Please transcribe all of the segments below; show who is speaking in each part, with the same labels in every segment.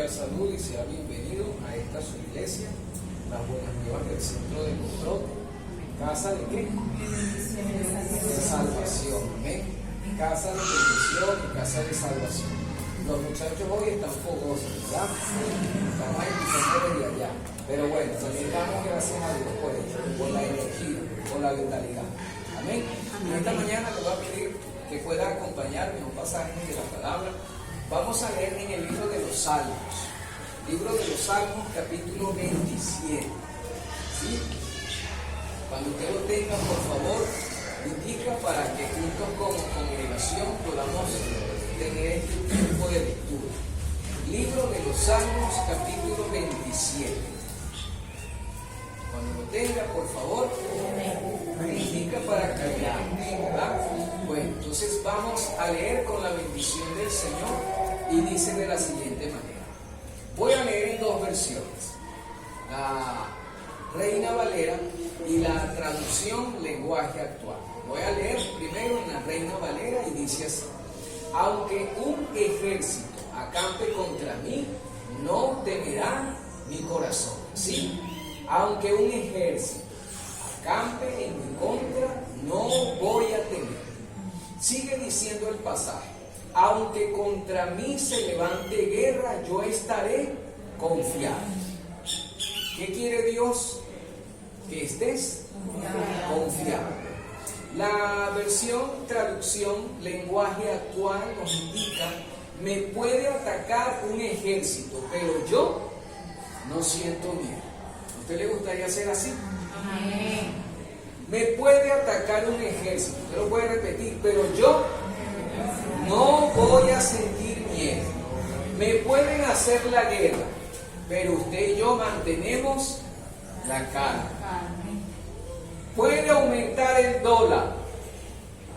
Speaker 1: cordial salud y sea bienvenido a esta su iglesia, las buenas nuevas del centro de control, casa de ¿qué? De salvación, ¿eh? Casa de bendición y casa de salvación. Los muchachos hoy están fogosos, ¿verdad? Estamos empezando desde allá. Pero bueno, también damos gracias a Dios por esto, por la energía, por la vitalidad. Amén. Y esta mañana les voy a pedir que pueda acompañarme a un pasaje de la palabra. Vamos a leer en el libro de los Salmos. Libro de los Salmos, capítulo 27. ¿Sí? Cuando usted lo tenga, por favor, indica para que juntos como congregación podamos tener este tiempo de lectura. Libro de los Salmos, capítulo 27. Cuando lo tenga, por favor, indica para que veamos, ¿verdad? Bueno, entonces vamos a leer con la bendición del Señor y dice de la siguiente manera. Voy a leer en dos versiones, la Reina Valera y la traducción lenguaje actual. Voy a leer primero en la Reina Valera y dice así: aunque un ejército acampe contra mí, no temerá mi corazón. ¿Sí? Aunque un ejército acampe en mi contra, no voy a temer. Sigue diciendo el pasaje: aunque contra mí se levante guerra, yo estaré confiado. ¿Qué quiere Dios? Que estés confiado. La versión, traducción, lenguaje actual nos indica: me puede atacar un ejército, pero yo no siento miedo. ¿A usted le gustaría ser así? Amén. Me puede atacar un ejército, usted lo puede repetir, pero yo no voy a sentir miedo. Me pueden hacer la guerra, pero usted y yo mantenemos la calma. Puede aumentar el dólar,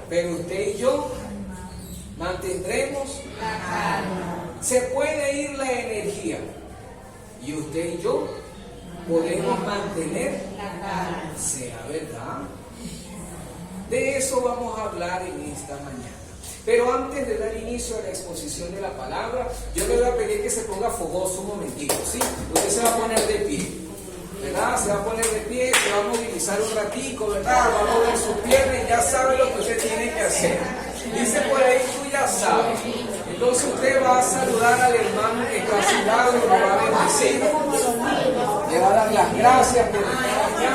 Speaker 1: pero usted y yo mantendremos la calma. Se puede ir la energía y usted y yo podemos mantener la calma. ¿Sea verdad? De eso vamos a hablar en esta mañana. Pero antes de dar inicio a la exposición de la palabra, yo le voy a pedir que se ponga fogoso un momentito, ¿sí? Usted se va a poner de pie, ¿verdad? Se va a poner de pie, se va a movilizar un ratico, ¿verdad? Va a mover sus piernas y ya sabe lo que usted tiene que hacer. Dice por ahí, tú ya sabes. Entonces usted va a saludar al hermano que está a su lado y lo va a bendecir. Le va a dar las gracias por estar allá.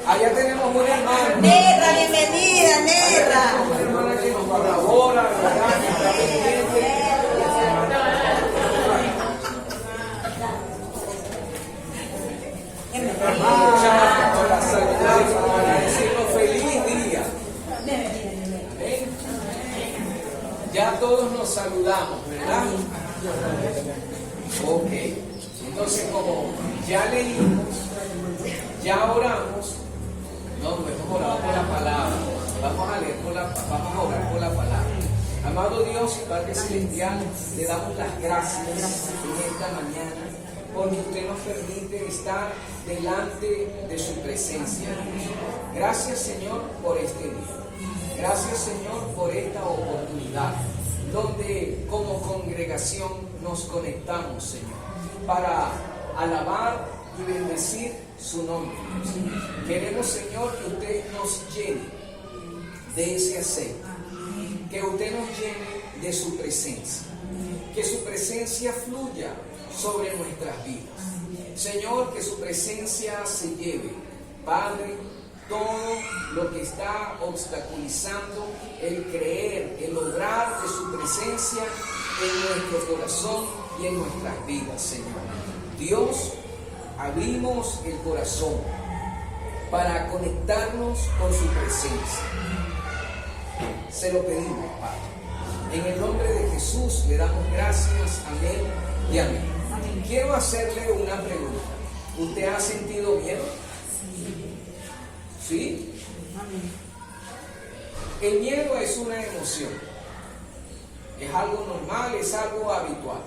Speaker 1: Allá tenemos una hermana.
Speaker 2: Nerra, bienvenida, Nerra.
Speaker 1: Una hermana que nos colabora, ¿verdad? Que está pendiente. Para saludar, para decirnos feliz día. Amén. Ya todos nos saludamos, ¿verdad? Ok. Entonces, como ya leímos, ya oramos, no hemos orado por la palabra, vamos a orar por la palabra. Amado Dios y Padre Celestial, le damos las gracias en esta mañana porque usted nos permite estar delante de su presencia. Gracias, Señor, por este día. Gracias, Señor, por esta oportunidad donde como congregación nos conectamos, Señor, para alabar y bendecir su nombre. Queremos, Señor, que usted nos llene de ese aceite, que usted nos llene de su presencia, que su presencia fluya sobre nuestras vidas. Señor, que su presencia se lleve, Padre, todo lo que está obstaculizando el creer, el obrar de su presencia en nuestro corazón y en nuestras vidas, Señor. Dios, abrimos el corazón para conectarnos con su presencia. Se lo pedimos, Padre. En el nombre de Jesús le damos gracias. Amén y amén. Quiero hacerle una pregunta. ¿Usted ha sentido miedo? ¿Sí? El miedo es una emoción. Es algo normal, es algo habitual.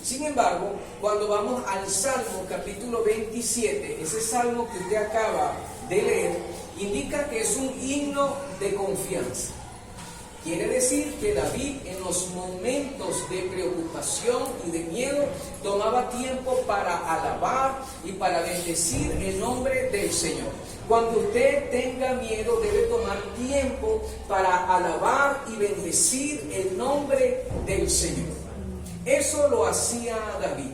Speaker 1: Sin embargo, cuando vamos al Salmo capítulo 27, ese salmo que usted acaba de leer, indica que es un himno de confianza. Quiere decir que David en los momentos de preocupación y de miedo tomaba tiempo para alabar y para bendecir el nombre del Señor. Cuando usted tenga miedo debe tomar tiempo para alabar y bendecir el nombre del Señor. Eso lo hacía David.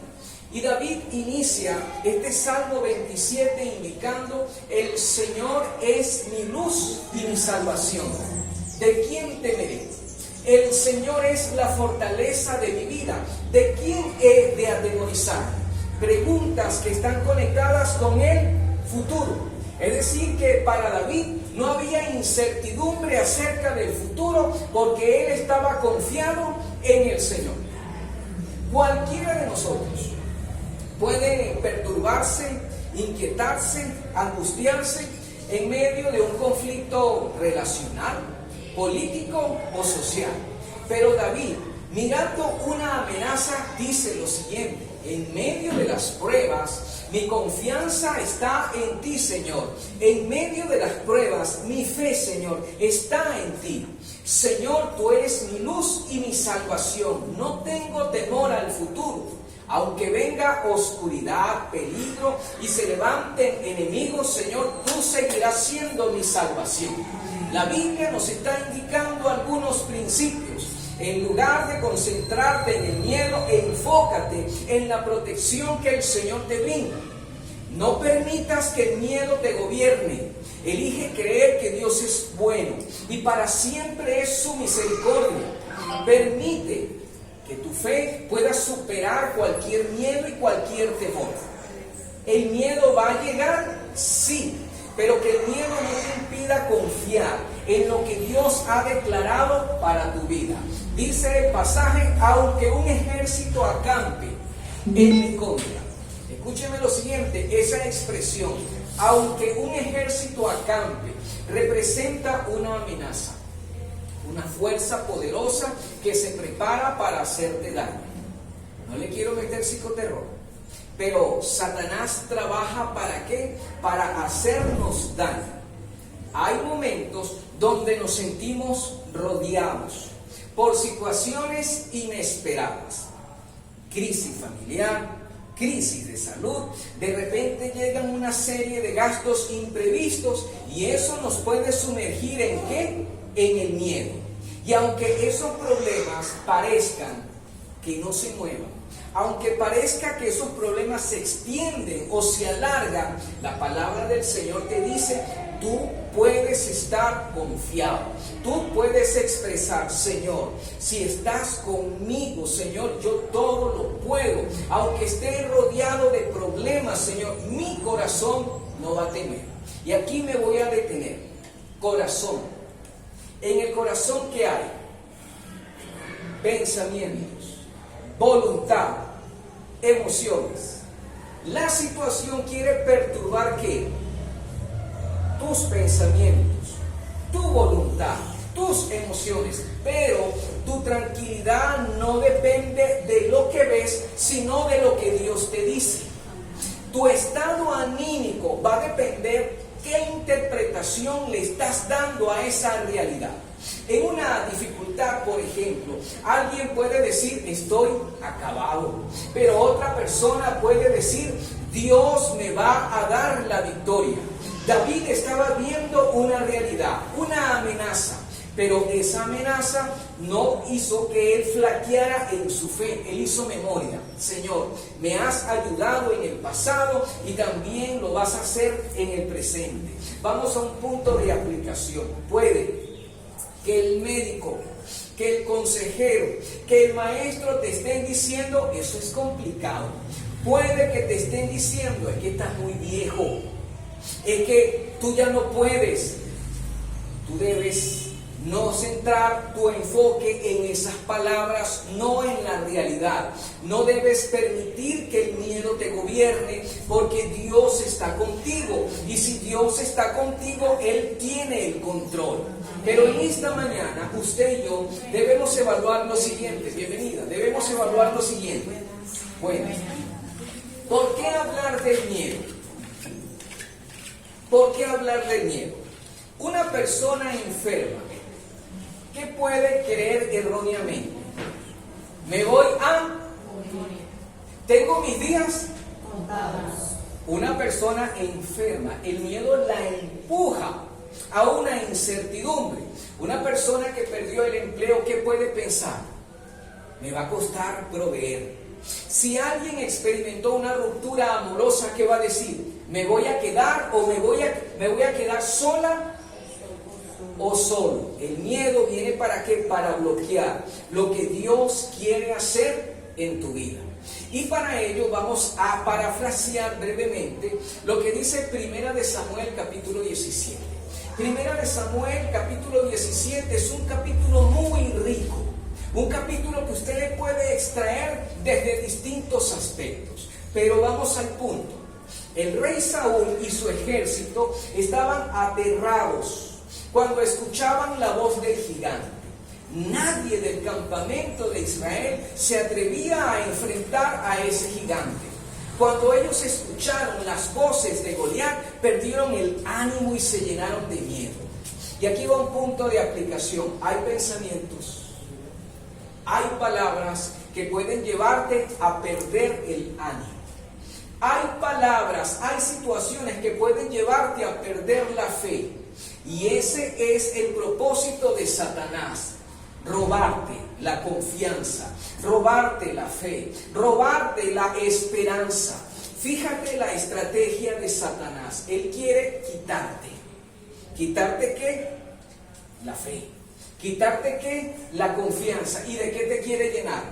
Speaker 1: Y David inicia este Salmo 27 indicando: el Señor es mi luz y mi salvación. ¿De quién temeré? El Señor es la fortaleza de mi vida. ¿De quién he de atemorizar? Preguntas que están conectadas con el futuro. Es decir, que para David no había incertidumbre acerca del futuro porque él estaba confiado en el Señor. Cualquiera de nosotros puede perturbarse, inquietarse, angustiarse en medio de un conflicto relacional, político o social. Pero David, mirando una amenaza, dice lo siguiente: en medio de las pruebas, mi confianza está en ti, Señor. En medio de las pruebas, mi fe, Señor, está en ti. Señor, tú eres mi luz y mi salvación. No tengo temor al futuro. Aunque venga oscuridad, peligro y se levanten enemigos, Señor, tú seguirás siendo mi salvación. La Biblia nos está indicando algunos principios. En lugar de concentrarte en el miedo, enfócate en la protección que el Señor te brinda. No permitas que el miedo te gobierne. Elige creer que Dios es bueno y para siempre es su misericordia. Permite que tu fe pueda superar cualquier miedo y cualquier temor. ¿El miedo va a llegar? Sí, pero que el miedo no te impida confiar en lo que Dios ha declarado para tu vida. Dice el pasaje: aunque un ejército acampe en mi contra. Escúcheme lo siguiente, esa expresión, aunque un ejército acampe, representa una amenaza, una fuerza poderosa que se prepara para hacerte daño. No le quiero meter psicoterror, pero Satanás trabaja ¿para qué? Para hacernos daño. Hay momentos donde nos sentimos rodeados por situaciones inesperadas, crisis familiar, crisis de salud, de repente llegan una serie de gastos imprevistos y eso nos puede sumergir ¿en qué? En el miedo. Y aunque esos problemas parezcan que no se muevan, aunque parezca que esos problemas se extienden o se alargan, la palabra del Señor te dice: tú puedes estar confiado, tú puedes expresar: Señor, si estás conmigo, Señor, yo todo lo puedo. Aunque esté rodeado de problemas, Señor, mi corazón no va a temer. Y aquí me voy a detener. Corazón. En el corazón, ¿qué hay? Pensamientos, voluntad, emociones. La situación quiere perturbar ¿qué? Tus pensamientos, tu voluntad, tus emociones, pero tu tranquilidad no depende de lo que ves, sino de lo que Dios te dice. Tu estado anímico va a depender qué interpretación le estás dando a esa realidad. En una dificultad, por ejemplo, alguien puede decir: estoy acabado, pero otra persona puede decir: Dios me va a dar la victoria. David estaba viendo una realidad, una amenaza, pero esa amenaza no hizo que él flaqueara en su fe. Él hizo memoria: Señor, me has ayudado en el pasado y también lo vas a hacer en el presente. Vamos a un punto de aplicación. Puede que el médico, que el consejero, que el maestro te estén diciendo: eso es complicado. Puede que te estén diciendo: es que estás muy viejo, es que tú ya no puedes. Tú debes no centrar tu enfoque en esas palabras, no en la realidad. No debes permitir que el miedo te gobierne, porque Dios está contigo. Y si Dios está contigo, Él tiene el control. Pero en esta mañana, usted y yo debemos evaluar lo siguiente. Bienvenida. Debemos evaluar lo siguiente. Bueno, ¿por qué hablar del miedo? ¿Por qué hablar del miedo? Una persona enferma, ¿qué puede Me voy a... Tengo mis días
Speaker 2: Contados.
Speaker 1: Una persona enferma, el miedo la empuja a una incertidumbre. Una persona que perdió el empleo, ¿qué puede pensar? Me va a costar proveer. Si alguien experimentó una ruptura amorosa, ¿qué va a decir? ¿Me voy a quedar o me voy a quedar sola o solo? El miedo viene ¿para qué? Para bloquear lo que Dios quiere hacer en tu vida. Y para ello vamos a parafrasear brevemente lo que dice Primera de Samuel capítulo 17. Primera de Samuel capítulo 17 es un capítulo muy rico, un capítulo que usted le puede extraer desde distintos aspectos. Pero vamos al punto. El rey Saúl y su ejército estaban aterrados cuando escuchaban la voz del gigante. Nadie del campamento de Israel se atrevía a enfrentar a ese gigante. Cuando ellos escucharon las voces de Goliat, perdieron el ánimo y se llenaron de miedo. Y aquí va un punto de aplicación. Hay pensamientos, hay palabras que pueden llevarte a perder el ánimo. Hay palabras, hay situaciones que pueden llevarte a perder la fe. Y ese es el propósito de Satanás. Robarte la confianza, robarte la fe, robarte la esperanza. Fíjate la estrategia de Satanás. Él quiere quitarte. ¿Quitarte qué? La fe. ¿Quitarte qué? La confianza. ¿Y de qué te quiere llenar?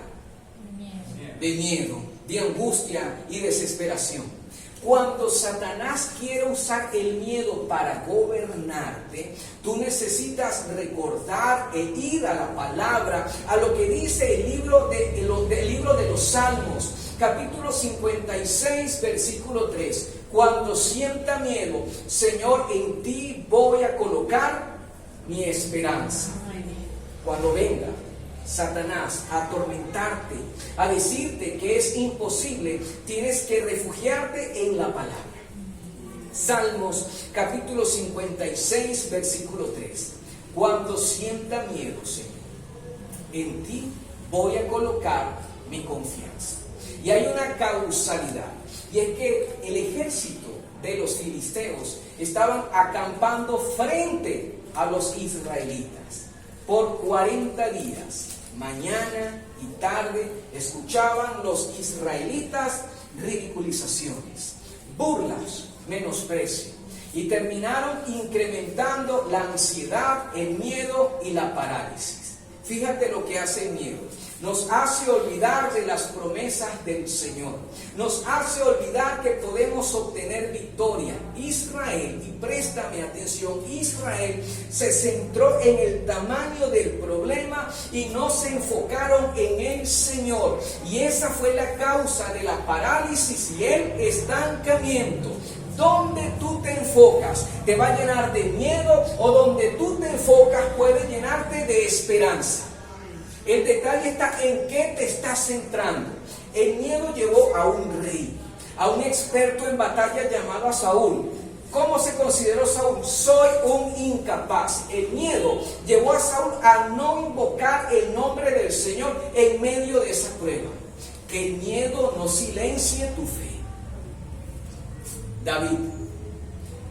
Speaker 1: De miedo, de angustia y desesperación. Cuando Satanás quiere usar el miedo para gobernarte, tú necesitas recordar e ir a la palabra, a lo que dice el libro de los Salmos, capítulo 56, versículo 3. Cuando sienta miedo, Señor, en ti voy a colocar mi esperanza. Cuando venga Satanás a atormentarte, a decirte que es imposible, tienes que refugiarte en la palabra. Salmos capítulo 56, versículo 3. Cuando sienta miedo, Señor, en ti voy a colocar mi confianza. Y hay una causalidad, y es que el ejército de los filisteos estaban acampando frente a los israelitas por 40 días. Mañana y tarde escuchaban los israelitas ridiculizaciones, burlas, menosprecio, y terminaron incrementando la ansiedad, el miedo y la parálisis. Fíjate lo que hace el miedo. Nos hace olvidar de las promesas del Señor. Nos hace olvidar que podemos obtener victoria. Israel, y préstame atención, Israel se centró en el tamaño del problema y no se enfocaron en el Señor. Y esa fue la causa de la parálisis y el estancamiento. Donde tú te enfocas te va a llenar de miedo, o donde tú te enfocas puede llenarte de esperanza. El detalle está en qué te estás centrando. El miedo llevó a un rey, a un experto en batalla llamado a Saúl. ¿Cómo se consideró Saúl? Soy un incapaz. El miedo llevó a Saúl a no invocar el nombre del Señor en medio de esa prueba. Que el miedo no silencie tu fe. David,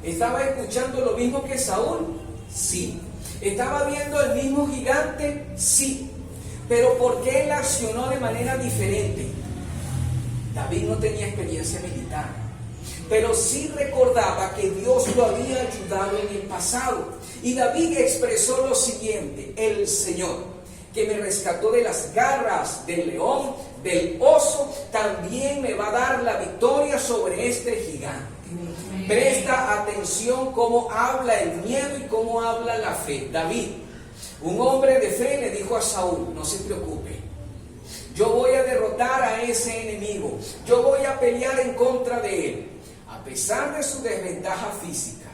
Speaker 1: ¿estaba escuchando lo mismo que Saúl? Sí. ¿Estaba viendo el mismo gigante? Sí. Pero ¿por qué él accionó de manera diferente? David no tenía experiencia militar, pero sí recordaba que Dios lo había ayudado en el pasado. Y David expresó lo siguiente: el Señor, que me rescató de las garras del león, del oso, también me va a dar la victoria sobre este gigante. Presta atención cómo habla el miedo y cómo habla la fe. David, un hombre de fe, le dijo a Saúl: no se preocupe, yo voy a derrotar a ese enemigo, yo voy a pelear en contra de él. A pesar de su desventaja física,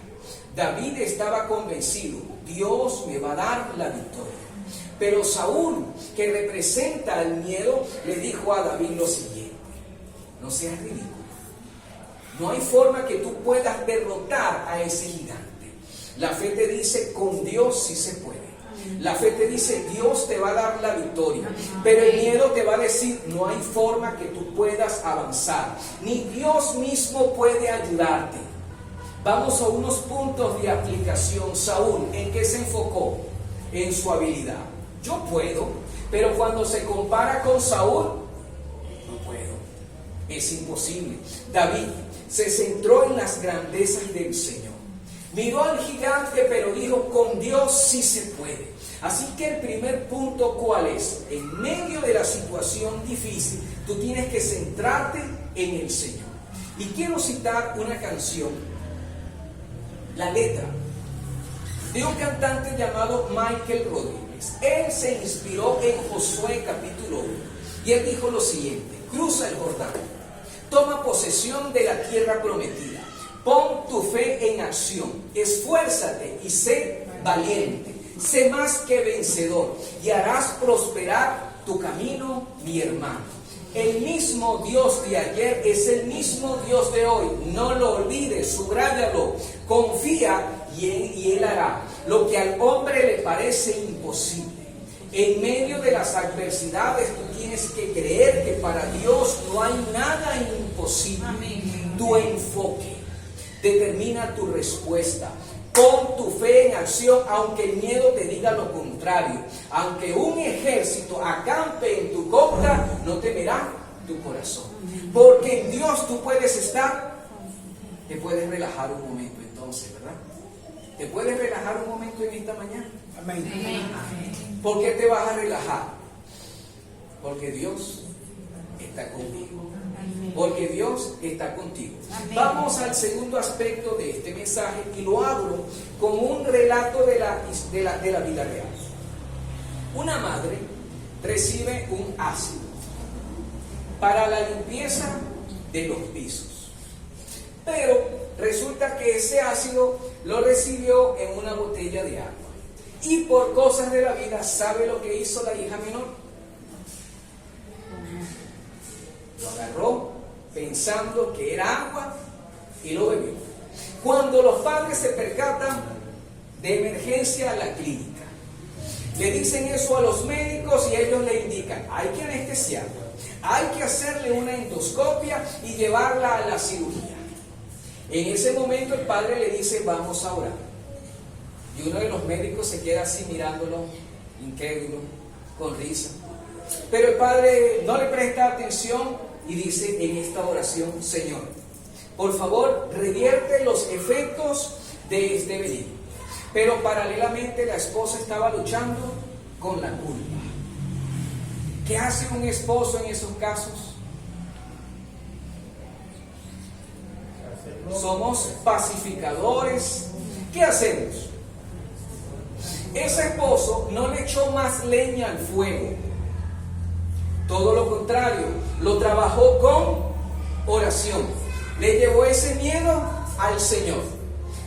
Speaker 1: David estaba convencido: Dios me va a dar la victoria. Pero Saúl, que representa el miedo, le dijo a David lo siguiente: no seas ridículo, no hay forma que tú puedas derrotar a ese gigante. La fe te dice: con Dios sí se puede. La fe te dice, Dios te va a dar la victoria. Pero el miedo te va a decir, no hay forma que tú puedas avanzar. Ni Dios mismo puede ayudarte. Vamos a unos puntos de aplicación. Saúl, ¿en qué se enfocó? En su habilidad. Yo puedo, pero cuando se compara con Saúl, no puedo. Es imposible. David se centró en las grandezas del Señor. Miró al gigante, pero dijo, con Dios sí se puede. Así que el primer punto, ¿cuál es? En medio de la situación difícil, tú tienes que centrarte en el Señor. Y quiero citar una canción, la letra, de un cantante llamado Michael Rodríguez. Él se inspiró en Josué capítulo 1. Y él dijo lo siguiente: cruza el Jordán, toma posesión de la tierra prometida. Pon tu fe en acción, esfuérzate y sé valiente, sé más que vencedor y harás prosperar tu camino, mi hermano. El mismo Dios de ayer es el mismo Dios de hoy, no lo olvides, subráyalo, confía y Él hará lo que al hombre le parece imposible. En medio de las adversidades tú tienes que creer que para Dios no hay nada imposible. Amén. Tu enfoque determina tu respuesta. Pon tu fe en acción, aunque el miedo te diga lo contrario. Aunque un ejército acampe en tu contra, no temerá tu corazón. Porque en Dios tú puedes estar. Te puedes relajar un momento entonces, ¿verdad? ¿Te puedes relajar un momento en esta mañana? Amén. Amén. ¿Por qué te vas a relajar? Porque Dios está contigo. Porque Dios está contigo. Amén. Vamos al segundo aspecto de este mensaje y lo abro como un relato de la vida real. Una madre recibe un ácido para la limpieza de los pisos, pero resulta que ese ácido lo recibió en una botella de agua y por cosas de la vida, ¿sabe lo que hizo la hija menor? Lo agarró pensando que era agua y lo bebió. Cuando los padres se percatan, de emergencia a la clínica, le dicen eso a los médicos y ellos le indican, hay que anestesiarla, hay que hacerle una endoscopia y llevarla a la cirugía. En ese momento el padre le dice, vamos a orar. Y uno de los médicos se queda así mirándolo, incrédulo, con risa. Pero el padre no le presta atención y dice en esta oración, Señor, por favor, revierte los efectos de este veneno. Pero paralelamente la esposa estaba luchando con la culpa. ¿Qué hace un esposo en esos casos? Somos pacificadores. ¿Qué hacemos? Ese esposo no le echó más leña al fuego. Todo lo contrario, lo trabajó con oración. Le llevó ese miedo al Señor.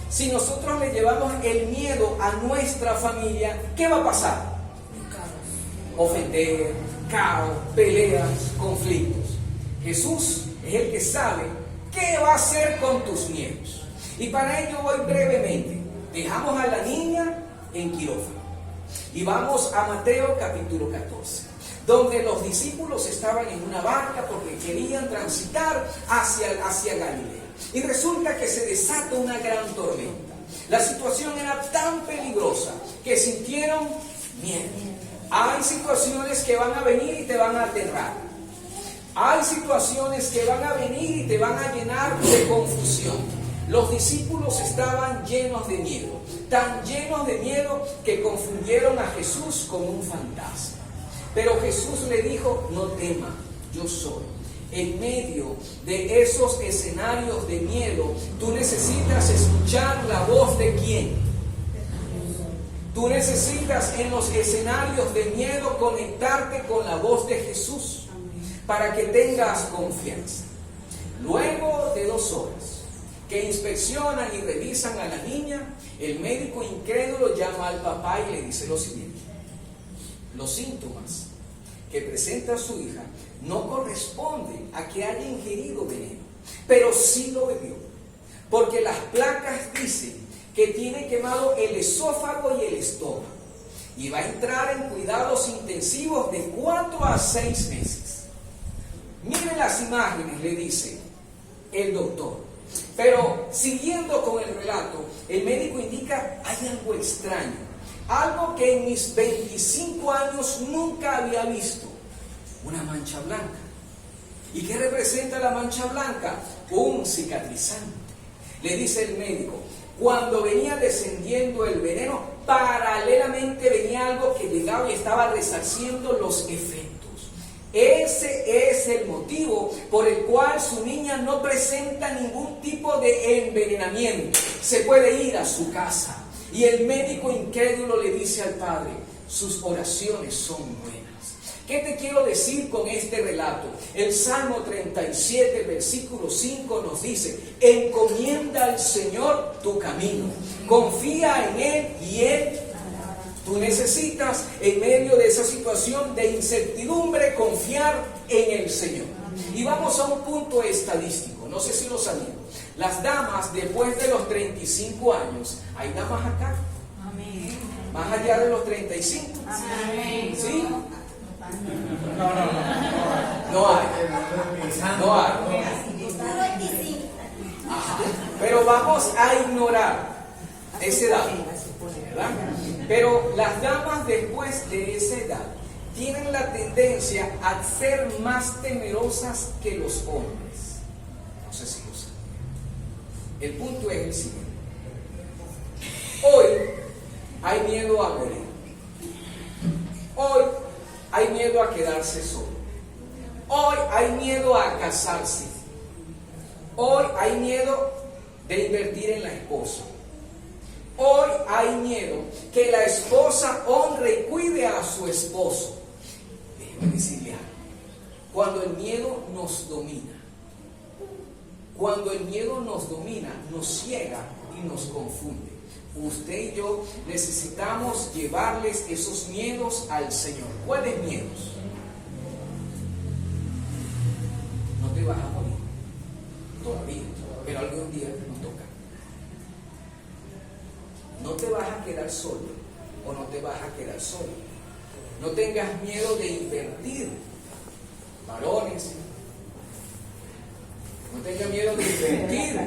Speaker 1: Si nosotros le llevamos el miedo a nuestra familia, ¿qué va a pasar? Ofender, caos, peleas, conflictos. Jesús es el que sabe qué va a hacer con tus miedos. Y para ello voy brevemente. Dejamos a la niña en quirófano y vamos a Mateo capítulo 14, donde los discípulos estaban en una barca porque querían transitar hacia Galilea. Y resulta que se desata una gran tormenta. La situación era tan peligrosa que sintieron miedo. Hay situaciones que van a venir y te van a aterrar. Hay situaciones que van a venir y te van a llenar de confusión. Los discípulos estaban llenos de miedo, tan llenos de miedo que confundieron a Jesús con un fantasma. Pero Jesús le dijo, no tema, yo soy. En medio de esos escenarios de miedo, tú necesitas escuchar la voz de ¿quién? Tú necesitas en los escenarios de miedo conectarte con la voz de Jesús para que tengas confianza. Luego de 2 horas que inspeccionan y revisan a la niña, el médico incrédulo llama al papá y le dice lo siguiente: los síntomas que presenta su hija no corresponden a que haya ingerido veneno, pero sí lo bebió, porque las placas dicen que tiene quemado el esófago y el estómago. y va a entrar en cuidados intensivos de 4 a 6 meses. Miren las imágenes, le dice el doctor. Pero siguiendo con el relato, el médico indica: hay algo extraño, algo que en mis 25 años nunca había visto, una mancha blanca. ¿Y qué representa la mancha blanca? Un cicatrizante. Le dice el médico: cuando venía descendiendo el veneno, paralelamente venía algo que llegaba y estaba resarciendo los efectos. Ese es el motivo por el cual su niña no presenta ningún tipo de envenenamiento. Se puede ir a su casa. Y el médico incrédulo le dice al padre: sus oraciones son buenas. ¿Qué te quiero decir con este relato? El Salmo 37, versículo 5 nos dice: encomienda al Señor tu camino, confía en Él y Él. Tú necesitas, en medio de esa situación de incertidumbre, confiar en el Señor. Y vamos a un punto estadístico, no sé si lo sabían. Las damas, después de los 35 años, ¿hay damas acá?
Speaker 2: Amén.
Speaker 1: Más allá de los 35.
Speaker 2: Amén.
Speaker 1: ¿Sí? No hay. No hay. Ajá. Pero vamos a ignorar esa edad, ¿verdad? Pero las damas después de esa edad tienen la tendencia a ser más temerosas que los hombres. No sé si lo saben. El punto es el siguiente: hoy hay miedo a morir. Hoy hay miedo a quedarse solo. Hoy hay miedo a casarse. Hoy hay miedo de invertir en la esposa. Hoy hay miedo que la esposa honre y cuide a su esposo. Déjeme decirle algo. Cuando el miedo nos domina, nos ciega y nos confunde. Usted y yo necesitamos llevarles esos miedos al Señor. ¿Cuáles miedos? No te vas a morir todavía, pero algún día nos toca. No te vas a quedar solo o no te vas a quedar solo. No tengas miedo de invertir, varones. No tengas miedo de invertir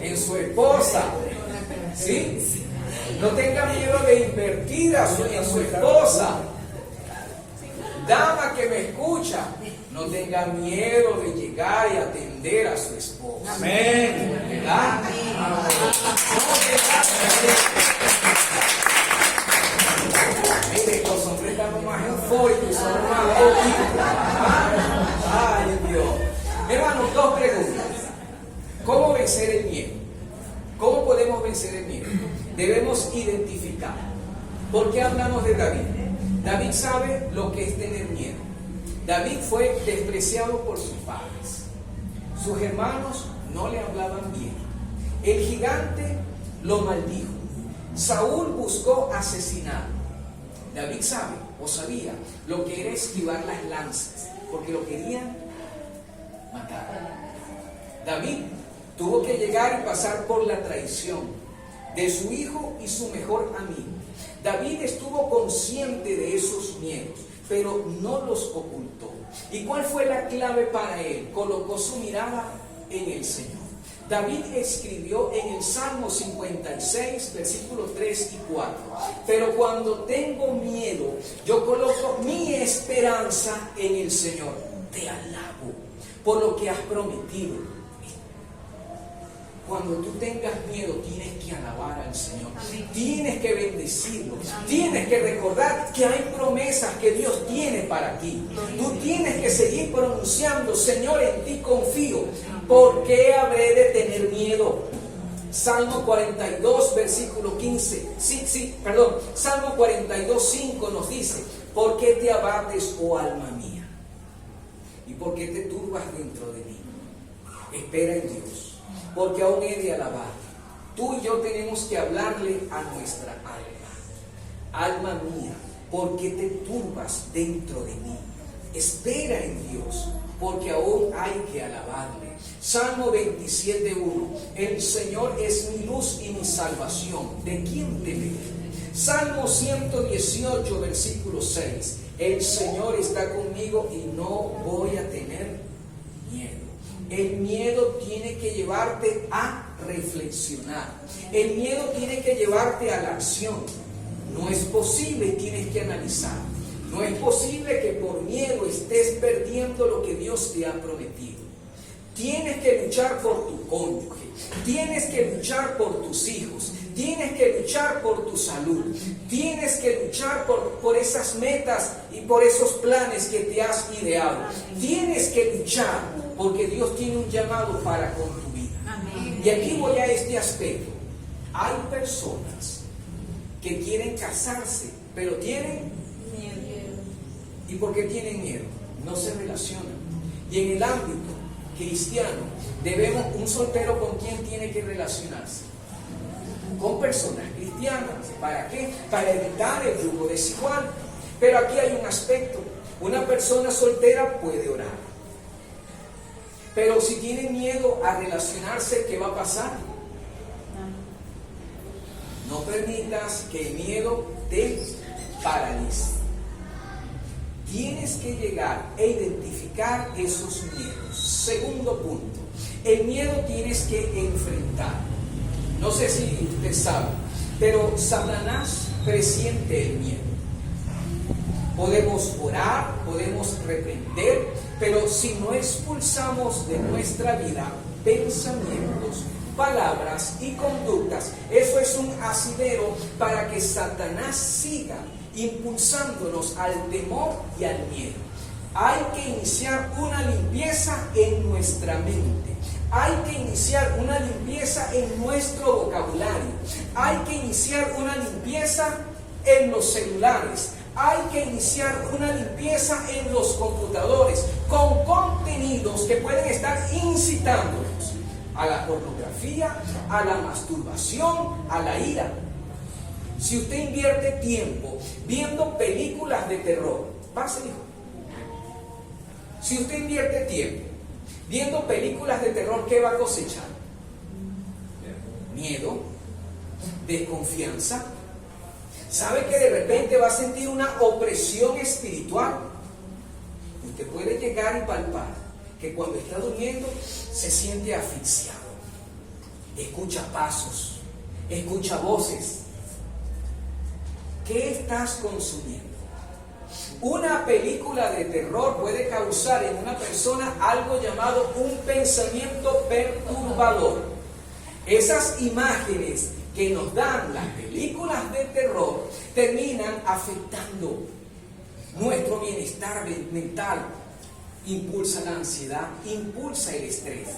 Speaker 1: en su esposa. ¿Sí? No tenga miedo de invertir en su esposa. Dama que me escucha, no tenga miedo de llegar y atender a su esposa.
Speaker 3: Amén.
Speaker 1: ¿Verdad? Mire, los hombres estamos más eufóricos, somos más lógicos. Ay, Dios. Hermanos, dos preguntas. ¿Cómo vencer el miedo? ¿Cómo podemos vencer el miedo? Debemos identificar. ¿Por qué hablamos de David? David sabe lo que es tener miedo. David fue despreciado por sus padres. Sus hermanos no le hablaban bien. El gigante lo maldijo. Saúl buscó asesinarlo. David sabe o sabía lo que era esquivar las lanzas, porque lo querían matar. David tuvo que llegar y pasar por la traición de su hijo y su mejor amigo. David estuvo consciente de esos miedos, pero no los ocultó. ¿Y cuál fue la clave para él? Colocó su mirada en el Señor. David escribió en el Salmo 56, versículos 3 y 4: pero cuando tengo miedo, yo coloco mi esperanza en el Señor. Te alabo por lo que has prometido. Cuando tú tengas miedo, tienes que alabar al Señor. Amén. Tienes que bendecirlo. Amén. Tienes que recordar que hay promesas que Dios tiene para ti. Amén. Tú tienes que seguir pronunciando: Señor, en ti confío. ¿Por qué habré de tener miedo? Salmo 42, versículo 15. Salmo 42, 5 nos dice: ¿por qué te abates, oh alma mía? ¿Y por qué te turbas dentro de mí? Espera en Dios, porque aún he de alabar. Tú y yo tenemos que hablarle a nuestra alma: alma mía, ¿por qué te turbas dentro de mí? Espera en Dios, porque aún hay que alabarle. Salmo 27:1: el Señor es mi luz y mi salvación. ¿De quién temeré? Salmo 118, versículo 6. El Señor está conmigo y no voy a tener miedo. El miedo tiene que llevarte a reflexionar. El miedo tiene que llevarte a la acción. No es posible, tienes que analizar. No es posible que por miedo estés perdiendo lo que Dios te ha prometido. Tienes que luchar por tu cónyuge, tienes que luchar por tus hijos, tienes que luchar por tu salud, tienes que luchar por esas metas y por esos planes que te has ideado. Tienes que luchar porque Dios tiene un llamado para con tu vida.
Speaker 2: Amén.
Speaker 1: Y aquí voy a este aspecto. Hay personas que quieren casarse, pero tienen
Speaker 2: Miedo.
Speaker 1: ¿Y por qué tienen miedo? No se relacionan. Y en el ámbito cristiano, un soltero con quién tiene que relacionarse. Con personas cristianas. ¿Para qué? Para evitar el yugo desigual. Pero aquí hay un aspecto. Una persona soltera puede orar. Pero si tiene miedo a relacionarse, ¿qué va a pasar? No permitas que el miedo te paralice. Tienes que llegar e identificar esos miedos. Segundo punto, el miedo tienes que enfrentar. No sé si usted sabe, pero Satanás presiente el miedo. Podemos orar, podemos reprender, pero si no expulsamos de nuestra vida pensamientos, palabras y conductas, eso es un asidero para que Satanás siga impulsándonos al temor y al miedo. Hay que iniciar una limpieza en nuestra mente. Hay que iniciar una limpieza en nuestro vocabulario. Hay que iniciar una limpieza en los celulares. Hay que iniciar una limpieza en los computadores con contenidos que pueden estar incitándonos a la pornografía, a la masturbación, a la ira. Si usted invierte tiempo viendo películas de terror, pase, hijo. Si usted invierte tiempo viendo películas de terror, ¿qué va a cosechar? Miedo, desconfianza. ¿Sabe que de repente va a sentir una opresión espiritual? Usted puede llegar y palpar que cuando está durmiendo se siente asfixiado. Escucha pasos, escucha voces. ¿Qué estás consumiendo? Una película de terror puede causar en una persona algo llamado un pensamiento perturbador. Esas imágenes que nos dan las películas de terror terminan afectando nuestro bienestar mental. Impulsa la ansiedad, impulsa el estrés.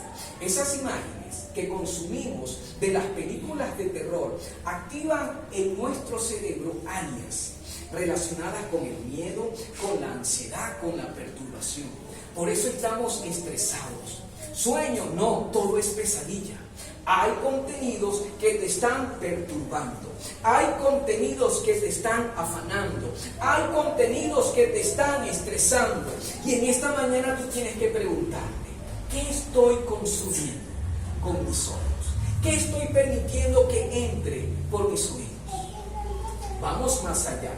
Speaker 1: Esas imágenes que consumimos de las películas de terror activan en nuestro cerebro áreas relacionadas con el miedo, con la ansiedad, con la perturbación. Por eso estamos estresados. Sueño, no, todo es pesadilla. Hay contenidos que te están perturbando. Hay contenidos que te están afanando. Hay contenidos que te están estresando. Y en esta mañana tú tienes que preguntarte, ¿qué estoy consumiendo con mis ojos? ¿Qué estoy permitiendo que entre por mis oídos? Vamos más allá.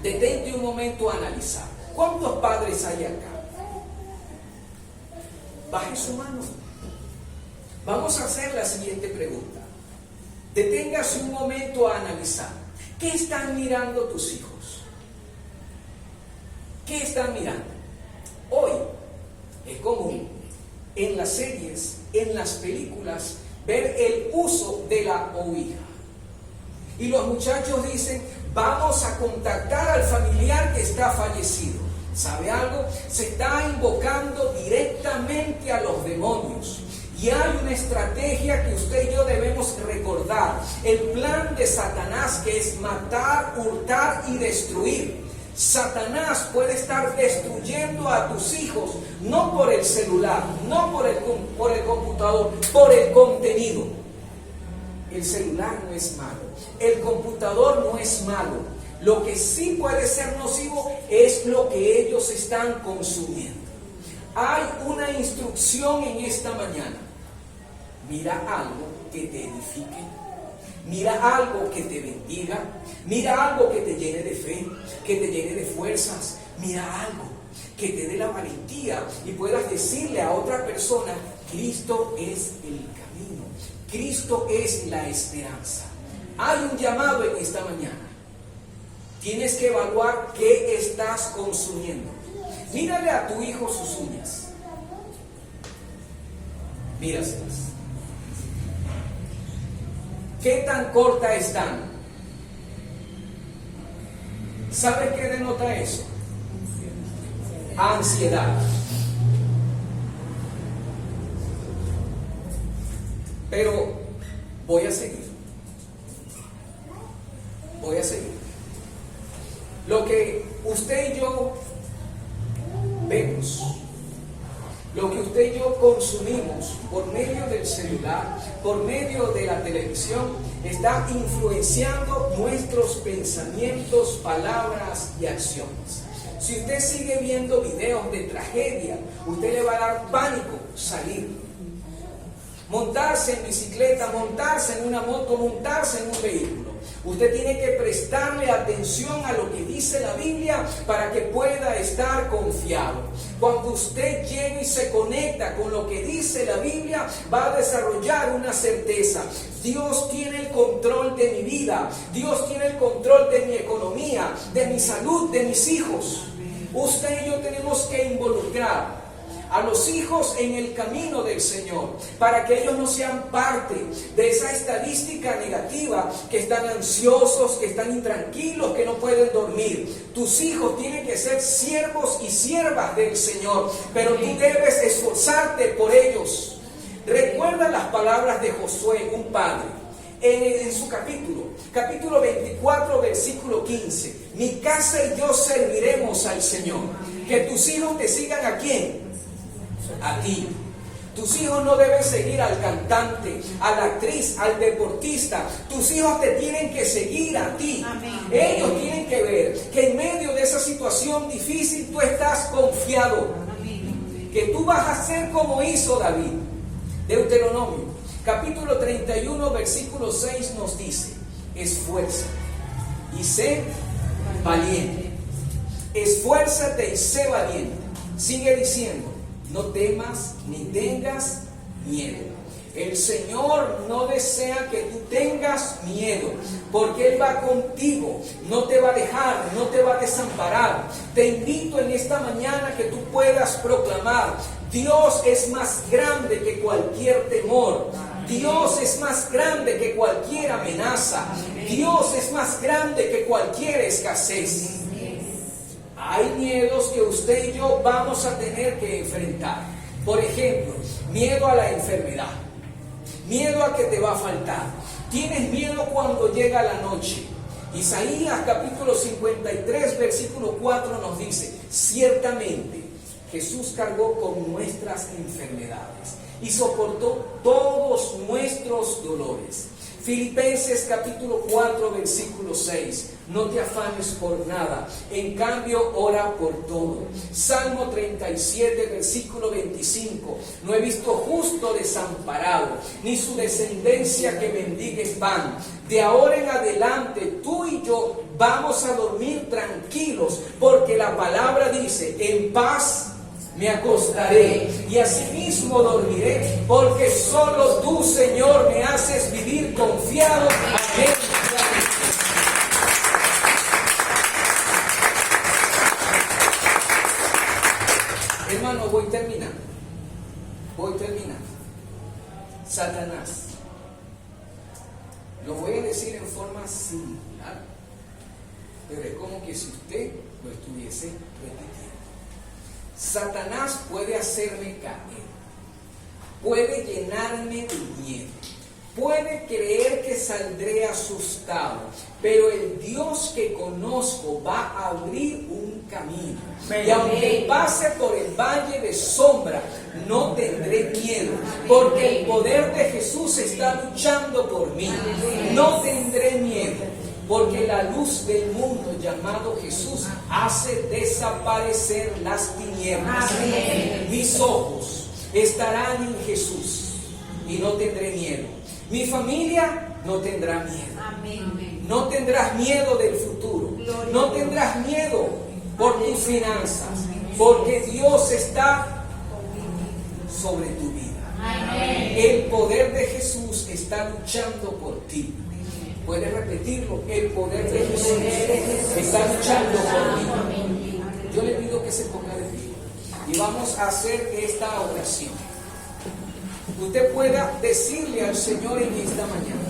Speaker 1: Detente un momento a analizar. ¿Cuántos padres hay acá? Baje su mano. Vamos a hacer la siguiente pregunta. Deténgase un momento a analizar. ¿Qué están mirando tus hijos? ¿Qué están mirando? Hoy es común en las series, en las películas, ver el uso de la ouija. Y los muchachos dicen, vamos a contactar al familiar que está fallecido. ¿Sabe algo? Se está invocando directamente a los demonios. Y hay una estrategia que usted y yo debemos recordar. El plan de Satanás, que es matar, hurtar y destruir. Satanás puede estar destruyendo a tus hijos, no por el celular, no por el computador, por el contenido. El celular no es malo, el computador no es malo. Lo que sí puede ser nocivo es lo que ellos están consumiendo. Hay una instrucción en esta mañana. Mira algo que te edifique. Mira algo que te bendiga. Mira algo que te llene de fe, que te llene de fuerzas. Mira algo que te dé la valentía y puedas decirle a otra persona: Cristo es el camino, Cristo es la esperanza. Hay un llamado en esta mañana. Tienes que evaluar qué estás consumiendo. Mírale a tu hijo sus uñas. Míraselas. ¿Qué tan cortas están? ¿Sabes qué denota eso? Ansiedad. Pero voy a seguir. Voy a seguir. Lo que usted y yo vemos, lo que usted y yo consumimos por medio del celular, por medio de la televisión, está influenciando nuestros pensamientos, palabras y acciones. Si usted sigue viendo videos de tragedia, usted le va a dar pánico salir. Montarse en bicicleta, montarse en una moto, montarse en un vehículo. Usted tiene que prestarle atención a lo que dice la Biblia para que pueda estar confiado. Cuando usted llegue y se conecta con lo que dice la Biblia, va a desarrollar una certeza. Dios tiene el control de mi vida. Dios tiene el control de mi economía, de mi salud, de mis hijos. Usted y yo tenemos que involucrar a los hijos en el camino del Señor, para que ellos no sean parte de esa estadística negativa, que están ansiosos, que están intranquilos, que no pueden dormir. Tus hijos tienen que ser siervos y siervas del Señor, pero tú debes esforzarte por ellos. Recuerda las palabras de Josué, un padre, en su capítulo 24, versículo 15. Mi casa y yo serviremos al Señor. Que tus hijos te sigan ¿a quién? A ti. Tus hijos no deben seguir al cantante, a la actriz, al deportista. Tus hijos te tienen que seguir a ti.
Speaker 2: Amén.
Speaker 1: Ellos tienen que ver que en medio de esa situación difícil tú estás confiado.
Speaker 2: Amén.
Speaker 1: Que tú vas a ser como hizo David. Deuteronomio, capítulo 31, versículo 6 nos dice: esfuérzate y sé valiente. Esfuérzate y sé valiente. Sigue diciendo: no temas ni tengas miedo. El Señor no desea que tú tengas miedo, porque Él va contigo, no te va a dejar, no te va a desamparar. Te invito en esta mañana que tú puedas proclamar: Dios es más grande que cualquier temor. Dios es más grande que cualquier amenaza. Dios es más grande que cualquier escasez. Hay miedos que usted y yo vamos a tener que enfrentar. Por ejemplo, miedo a la enfermedad, miedo a que te va a faltar. Tienes miedo cuando llega la noche. Isaías capítulo 53, versículo 4 nos dice: ciertamente Jesús cargó con nuestras enfermedades y soportó todos nuestros dolores. Filipenses capítulo 4, versículo 6. No te afanes por nada, en cambio ora por todo. Salmo 37, versículo 25. No he visto justo desamparado, ni su descendencia que mendigue pan. De ahora en adelante tú y yo vamos a dormir tranquilos, porque la palabra dice: en paz me acostaré y asimismo dormiré, porque solo tú, Señor, me haces vivir confiado. Amén. Hermano, voy terminando. Satanás, lo voy a decir en forma singular, pero es como que si usted lo estuviese repitiendo. Satanás puede hacerme caer, puede llenarme de miedo, puede creer que saldré asustado, pero el Dios que conozco va a abrir un camino. Y aunque pase por el valle de sombra, no tendré miedo, porque el poder de Jesús está luchando por mí. No tendré miedo, porque la luz del mundo llamado Jesús hace desaparecer las tinieblas. Mis ojos estarán en Jesús y no tendré miedo. Mi familia no tendrá miedo.
Speaker 2: Amén.
Speaker 1: No tendrás miedo del futuro. No tendrás miedo por tus finanzas, porque Dios está sobre tu vida.
Speaker 2: Amén.
Speaker 1: El poder de Jesús está luchando por ti. ¿Puedes repetirlo? El poder de Jesús está luchando por ti. Yo le pido que se ponga de pie y vamos a hacer esta oración. Usted pueda decirle al Señor en esta mañana: